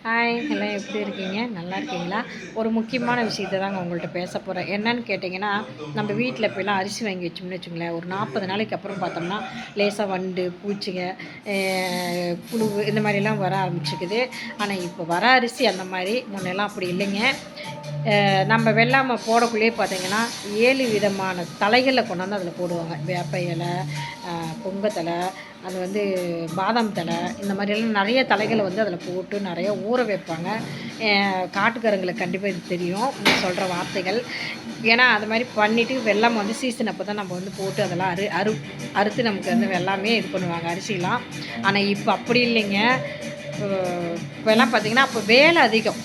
Hi எல்லாம் எப்படி இருக்கீங்க? நல்லா இருக்கீங்களா? ஒரு முக்கியமான விஷயத்த தாங்க உங்கள்கிட்ட பேச போகிறேன். என்னன்னு கேட்டிங்கன்னா, நம்ம வீட்டில் இப்போலாம் அரிசி வாங்கி வச்சோம்னு வச்சுங்களேன், ஒரு 40 நாளைக்கு அப்புறம் பார்த்தோம்னா, லேசாக வண்டு, பூச்சிங்க, புழு இந்த மாதிரிலாம் வர ஆரம்பிச்சுக்குது. ஆனால் இப்போ வர அரிசி அந்த மாதிரி முன்னெல்லாம் அப்படி இல்லைங்க. நம்ம வெள்ளாமை போடக்குள்ளேயே பார்த்தீங்கன்னா 7 விதமான தழைகளை கொண்டாந்து அதில் போடுவாங்க. வேப்ப இலை, பொங்க தழை, அது வந்து பாதாம் தழை, இந்த மாதிரியெல்லாம் நிறைய தழைகளை வந்து அதில் போட்டு நிறைய ஊற வைப்பாங்க. காட்டுக்காரங்களுக்கு கண்டிப்பாக இது தெரியும் நான் சொல்கிற வார்த்தைகள். ஏன்னா அது மாதிரி பண்ணிவிட்டு வெல்லம் வந்து சீசன் அப்போ தான் நம்ம வந்து போட்டு அதெல்லாம் அறுத்து நமக்கு வந்து வெல்லாமே இது பண்ணுவாங்க அரிசிலாம். ஆனால் இப்போ அப்படி இல்லைங்க. இப்போலாம் பார்த்திங்கன்னா அப்போ வேலை அதிகம்,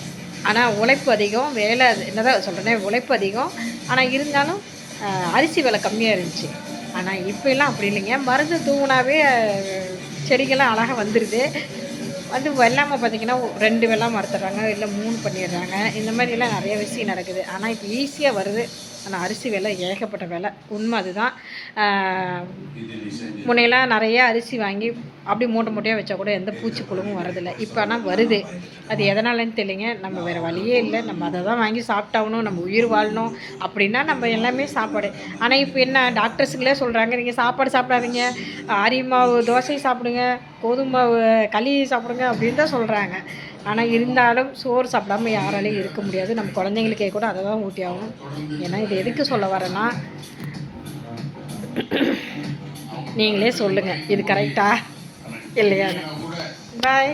ஆனால் உழைப்பு அதிகம். வேலை என்னதான் சொல்கிறேனே, உழைப்பு அதிகம். ஆனால் இருந்தாலும் அரிசி விலை கம்மியாக இருந்துச்சு. ஆனால் இப்போலாம் அப்படி இல்லைங்க. மருந்து தூவுனாவே செடிகள்லாம் அழகாக வந்துடுது. வந்து வெள்ளாமை பார்த்திங்கன்னா 2 வெள்ளாமை அறுத்துடுறாங்க, இல்லை 3 பண்ணிடுறாங்க. இந்த மாதிரிலாம் நிறைய விஷயம் நடக்குது. ஆனால் இப்போ ஈஸியாக வருது. ஆனால் அரிசி விலை ஏகப்பட்ட விலை, உண்மை அதுதான். முன்னையெல்லாம் நிறைய அரிசி வாங்கி அப்படி மூட்டை மூட்டையாக வச்சா கூட எந்த பூச்சி புழுவும் வரதில்லை. இப்போ ஆனால் வருது. அது எதனாலன்னு தெரியலைங்க. நம்ம வேறு வழியே இல்லை, நம்ம அதை தான் வாங்கி சாப்பிட்டாகணும், நம்ம உயிர் வாழணும் அப்படின்னா நம்ம எல்லாமே சாப்பாடு. ஆனால் இப்போ என்ன டாக்டர்ஸுங்களே சொல்கிறாங்க, நீங்கள் சாப்பாடு சாப்பிடாதீங்க, அரி மாவு தோசை சாப்பிடுங்க, கோதுமை மாவு களி சாப்பிடுங்க அப்படின்னு தான் சொல்கிறாங்க. ஆனால் இருந்தாலும் சோறு சாப்பிடாம யாராலையும் இருக்க முடியாது. நம்ம குழந்தைங்களுக்கே கூட அதை தான் ஊட்டி ஆகணும். ஏன்னா இது எதுக்கு சொல்ல வரேன்னா, நீங்களே சொல்லுங்கள் இது கரெக்டா இல்லையான்னு. பாய்.